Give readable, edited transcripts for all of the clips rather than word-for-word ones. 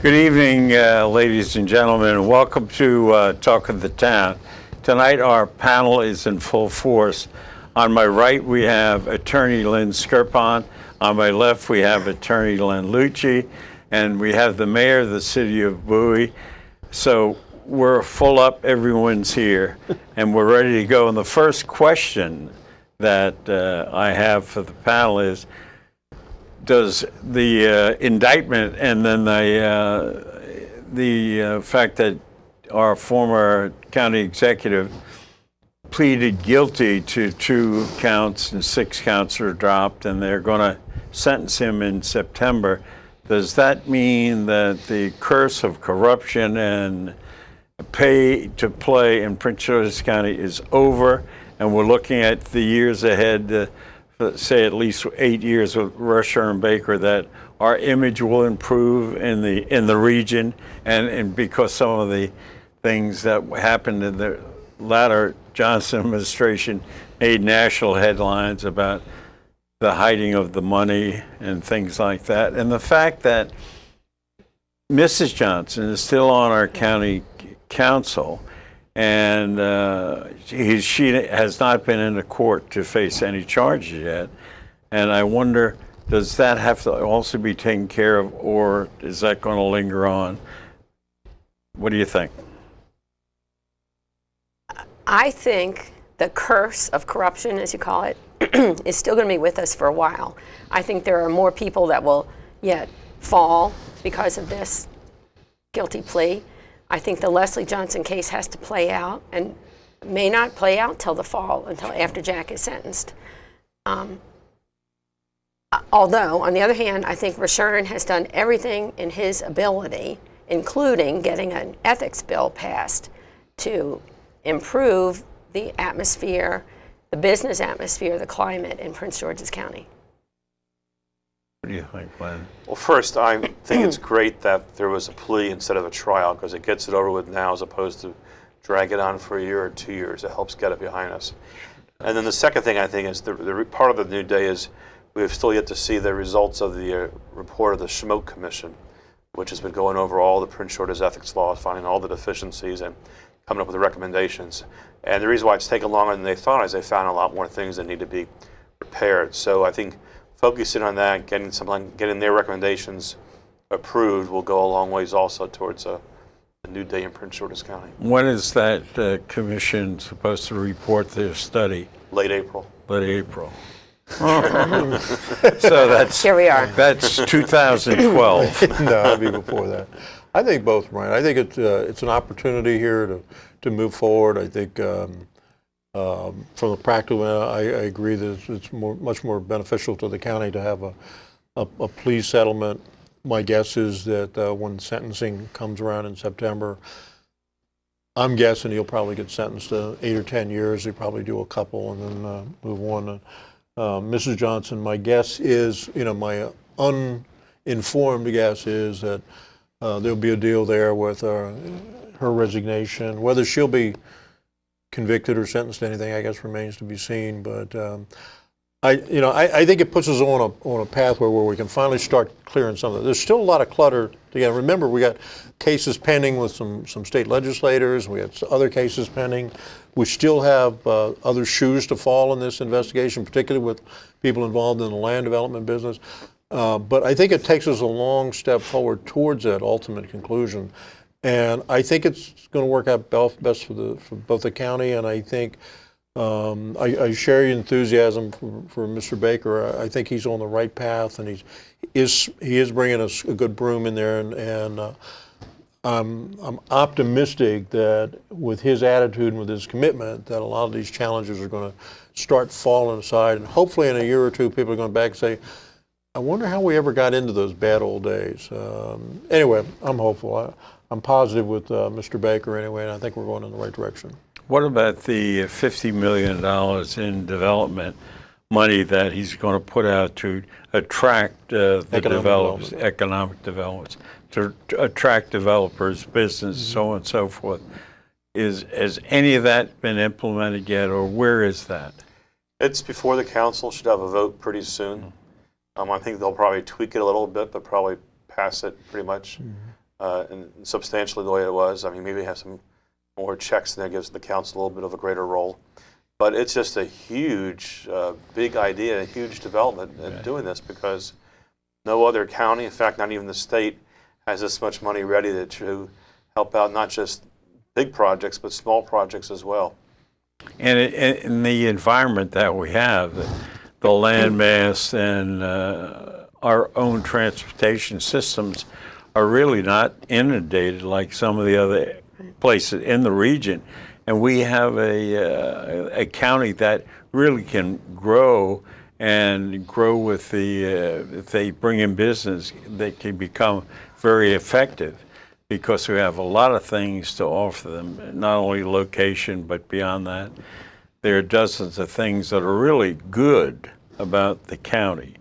Good evening, ladies and gentlemen. Welcome to Talk of the Town. Tonight our panel is in full force. On my right we have Attorney Lynn Skirpon. On my left we have Attorney Len Lucci. And we have the mayor of the city of Bowie. So we're full up, everyone's here, and we're ready to go. And the first question that I have for the panel is, does the indictment and then the fact that our former county executive pleaded guilty to 2 counts and 6 counts are dropped and they're going to sentence him in September, does that mean that the curse of corruption and pay to play in Prince George's County is over and we're looking at the years ahead, say at least 8 years with Rusher and Baker, that our image will improve in the region, and because some of the things that happened in the latter Johnson administration made national headlines about the hiding of the money and things like that, and the fact that Mrs. Johnson is still on our county council, and she has not been in the court to face any charges yet. And I wonder, does that have to also be taken care of, or is that going to linger on? What do you think? I think the curse of corruption, as you call it, is still going to be with us for a while. I think there are more people that will yet fall because of this guilty plea. I think the Leslie Johnson case has to play out and may not play out till the fall, until after Jack is sentenced. Although, on the other hand, I think Rashurin has done everything in his ability, including getting an ethics bill passed to improve the atmosphere, the business atmosphere, the climate in Prince George's County. What do you think, Glenn? Well, first, I think it's great that there was a plea instead of a trial, because it gets it over with now as opposed to drag it on for a year or 2 years. It helps get it behind us. And then the second thing I think is the part of the new day is we have still yet to see the results of the report of the Schmoke Commission, which has been going over all the Prince George's ethics laws, finding all the deficiencies and coming up with the recommendations. And the reason why it's taken longer than they thought is they found a lot more things that need to be repaired. So I think focusing on that, getting their recommendations approved will go a long ways also towards a new day in Prince George's County. When is that commission supposed to report their study? Late April. Late April. So that's, here we are. That's 2012. No, it'll be before that. I think both, Brian. I think it's an opportunity here to move forward. I think from the practical end, I agree that it's much more beneficial to the county to have a plea settlement. My guess is that when sentencing comes around in September, I'm guessing he'll probably get sentenced to 8 or 10 years. He'll probably do a couple and then move on. Mrs. Johnson, my guess is, my uninformed guess is that there'll be a deal there with her resignation. Whether she'll be convicted or sentenced to anything, I guess, remains to be seen. But I think it puts us on a path where we can finally start clearing some of it. There's still a lot of clutter. Again, remember, we got cases pending with some state legislators. We have other cases pending. We still have other shoes to fall in this investigation, particularly with people involved in the land development business. But I think it takes us a long step forward towards that ultimate conclusion. And I think it's going to work out best for both the county, and I think I share your enthusiasm for Mr. Baker. I think he's on the right path, and he is bringing us a good broom in there, and I'm optimistic that with his attitude and with his commitment, that a lot of these challenges are going to start falling aside, and hopefully in a year or two, people are going back and say, I wonder how we ever got into those bad old days. Anyway, I'm hopeful. I'm positive with Mr. Baker anyway, and I think we're going in the right direction. What about the $50 million in development money that he's going to put out to attract economic developers, to attract developers, business, so on and so forth? Has any of that been implemented yet, or where is that? It's before the council. Should have a vote pretty soon. I think they'll probably tweak it a little bit, but probably pass it pretty much. and substantially the way it was. I mean, maybe have some more checks in there, gives the council a little bit of a greater role. But it's just a huge, big idea, a huge development in doing this, because no other county, in fact, not even the state, has this much money ready to help out not just big projects, but small projects as well. And in the environment that we have, the land mass and our own transportation systems are really not inundated like some of the other places in the region. And we have a county that really can grow and grow with if they bring in business, they can become very effective, because we have a lot of things to offer them, not only location, but beyond that. There are dozens of things that are really good about the county.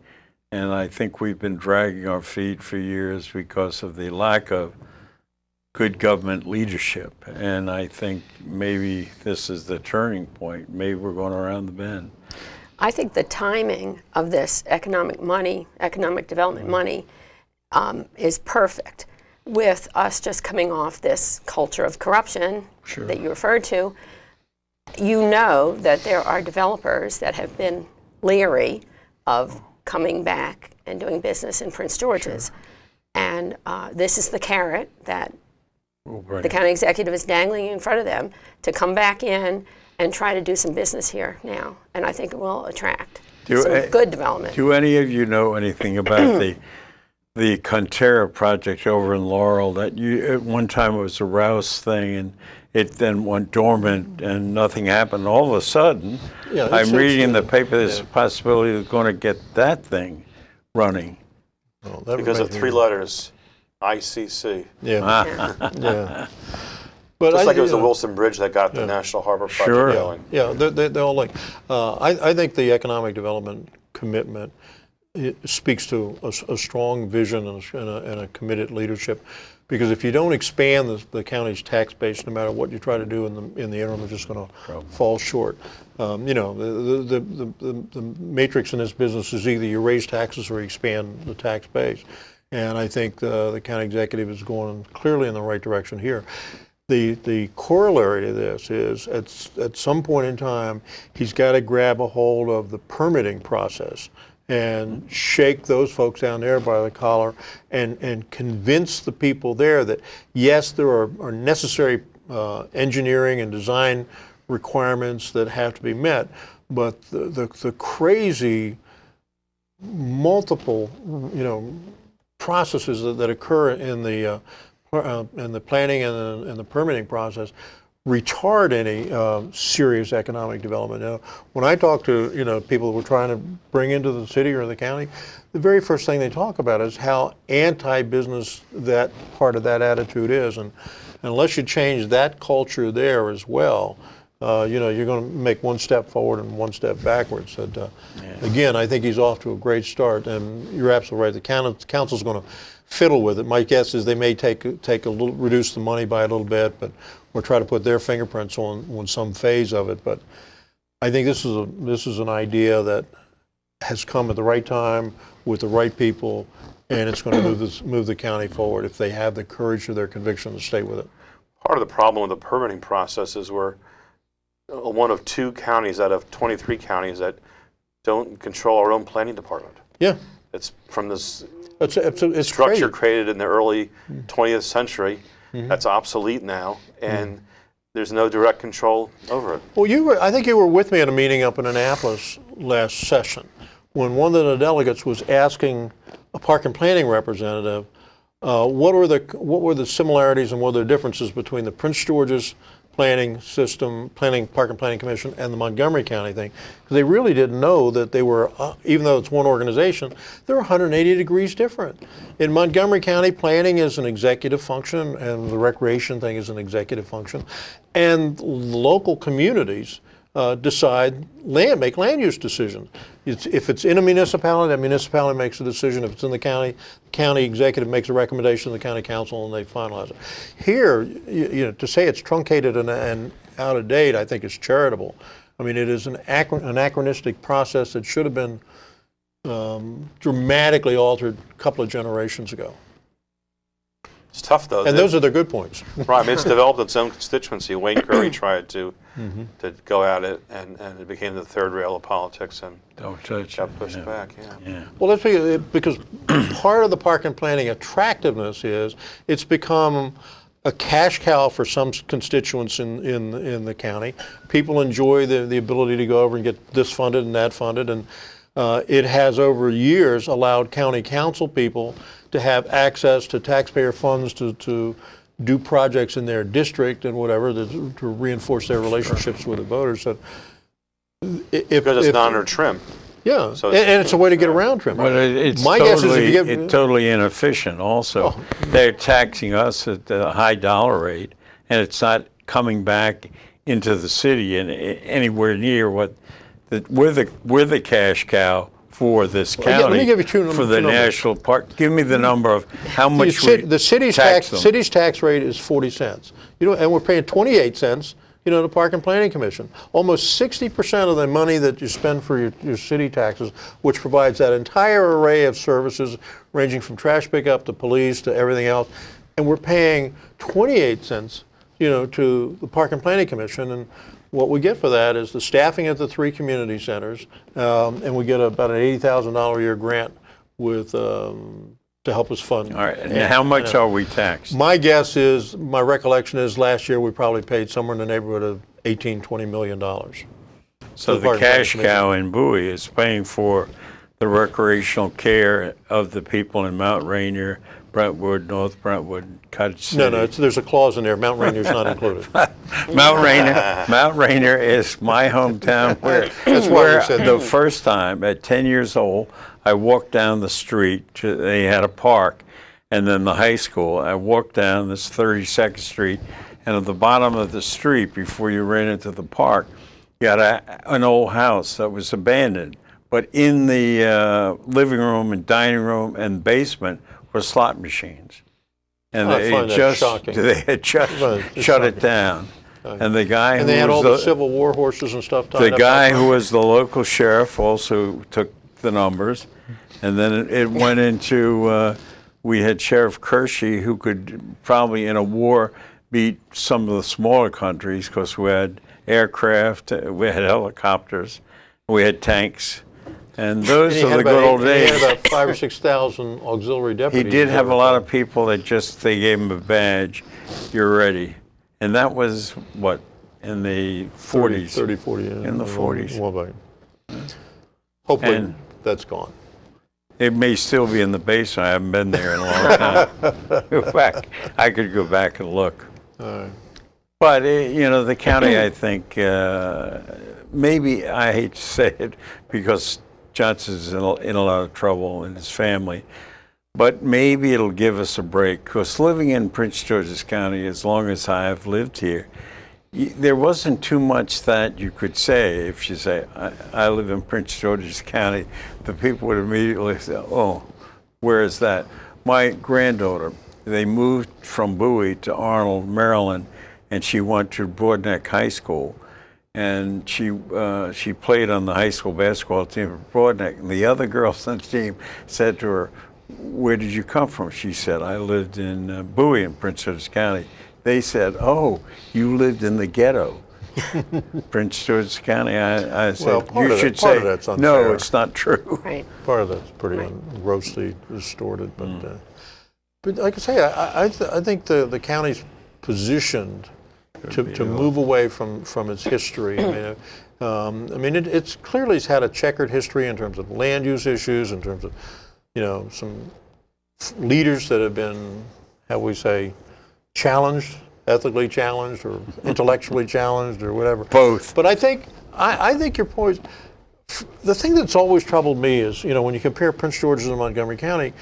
And I think we've been dragging our feet for years because of the lack of good government leadership. And I think maybe this is the turning point. Maybe we're going around the bend. I think the timing of this economic development money, is perfect. With us just coming off this culture of corruption that you referred to, you know that there are developers that have been leery of coming back and doing business in Prince George's. And this is the carrot that the county executive is dangling in front of them to come back in and try to do some business here now. And I think it will attract some good development. Do any of you know anything about the Conterra project over in Laurel? That at one time it was a Rouse thing, and it then went dormant and nothing happened. All of a sudden, I'm reading in the paper there's a possibility of going to get that thing running. Well, Because of 3 letters, ICC. Yeah. But Just like it was the Wilson Bridge that got the National Harbor Project going. Yeah, they're all linked. I think the economic development commitment, it speaks to a strong vision and a committed leadership. Because if you don't expand the county's tax base, no matter what you try to do in the interim, it's just going to fall short. You know, the matrix in this business is either you raise taxes or you expand the tax base. And I think the county executive is going clearly in the right direction here. The corollary to this is at some point in time, he's got to grab a hold of the permitting process and shake those folks down there by the collar and convince the people there that, yes, there are necessary engineering and design requirements that have to be met, but the crazy multiple, processes that occur in the planning and the permitting process retard any serious economic development. Now, when I talk to people we're trying to bring into the city or the county, the very first thing they talk about is how anti-business that part of that attitude is, and unless you change that culture there as well, you're going to make one step forward and one step backwards. Again, I think he's off to a great start, and you're absolutely right. The council's going to fiddle with it. My guess is they may take a little, reduce the money by a little bit, but we'll try to put their fingerprints on some phase of it. But I think this is an idea that has come at the right time with the right people, and it's going to move the county forward if they have the courage or their conviction to stay with it. Part of the problem with the permitting process is we're one of 2 counties out of 23 counties that don't control our own planning department. Yeah. It's from this it's structure crazy. created in the early 20th century that's obsolete now, and there's no direct control over it. Well, I think you were with me at a meeting up in Annapolis last session when one of the delegates was asking a park and planning representative what were the similarities and what were the differences between the Prince George's planning system, Park and Planning Commission, and the Montgomery County thing, because they really didn't know that they were, even though it's one organization, they're 180 degrees different. In Montgomery County, planning is an executive function, and the recreation thing is an executive function, and local communities make land use decisions. If it's in a municipality, that municipality makes a decision. If it's in the county executive makes a recommendation to the county council and they finalize it. Here, to say it's truncated and out of date, I think is charitable. I mean, it is an anachronistic process that should have been dramatically altered a couple of generations ago. It's tough though. And those are the good points. Right, I mean, it's developed its own constituency. Wayne Curry tried to go at it, and it became the third rail of politics, and Don't touch got it. pushed back. Yeah. Well, that's because part of the park and planning attractiveness is it's become a cash cow for some constituents in the county. People enjoy the ability to go over and get this funded and that funded, and it has over years allowed county council people to have access to taxpayer funds to do projects in their district and whatever to reinforce their relationships with the voters. So Because it's non or trim. yeah, So and it's a way to get around trim. But it's My guess is if totally, you get it's totally inefficient also. They're taxing us at a high dollar rate, and it's not coming back into the city in anywhere near what we're the cash cow for this county. let me give you for the two numbers. national park. Give me the number of how much the city's tax them. city's tax rate is 40 cents. And we're paying 28 cents. The Park and Planning Commission. Almost 60% of the money that you spend for your city taxes, which provides that entire array of services ranging from trash pickup to police to everything else, and we're paying 28 cents, to the Park and Planning Commission. And what we get for that is the staffing at the 3 community centers, and we get about an $80,000 a year grant with to help us fund. All right, and how much are we taxed? My recollection is last year we probably paid somewhere in the neighborhood of $18–20 million. So the cash cow in Bowie is paying for the recreational care of the people in Mount Rainier, Brentwood, North Brentwood, Cottage City. No, there's a clause in there. Mount Rainier's not included. Mount Rainier is my hometown where why we said the first time at 10 years old, I walked down the street. They had a park, and then the high school. I walked down this 32nd Street, and at the bottom of the street, before you ran into the park, you had an old house that was abandoned. But in the living room and dining room and basement were slot machines. And I find that shocking. they had just shut it down. And the guy And who they had was all the Civil War horses and stuff tied the up. guy who was the local sheriff also took the numbers, and then it went into we had Sheriff Kershey, who could probably in a war beat some of the smaller countries because we had aircraft, we had helicopters, we had tanks, and those And he are had the good old He days. had about 5,000 or 6,000 auxiliary He deputies. did have a lot of people that just they gave him a badge, you're ready, and that was what in the 40s. 30, 40. In the 40s. Hopefully And- that's gone. It may still be in the basement. I haven't been there in a long time. Go back. I could go back and look. But the county, I think, maybe I hate to say it because Johnson's in a lot of trouble and his family, but maybe it'll give us a break. Because living in Prince George's County, as long as I have lived here, there wasn't too much that you could say. If you say, I live in Prince George's County, the people would immediately say, oh, where is that? My granddaughter, they moved from Bowie to Arnold, Maryland, and she went to Broadneck High School. And she played on the high school basketball team at Broadneck. And the other girls on the team said to her, where did you come from? She said, I lived in Bowie in Prince George's County. They said, oh, you lived in the ghetto, Prince George's County. I said, you should say, that's unfair. no, it's not true. Right. Part of that's pretty grossly distorted. But like I say, I think the county's positioned to move away from its history. It's clearly has had a checkered history in terms of land use issues, in terms of some leaders that have been, how we say, challenged, ethically challenged, or intellectually challenged, or whatever. Both. But I think your point. The thing that's always troubled me is, when you compare Prince George's and Montgomery County,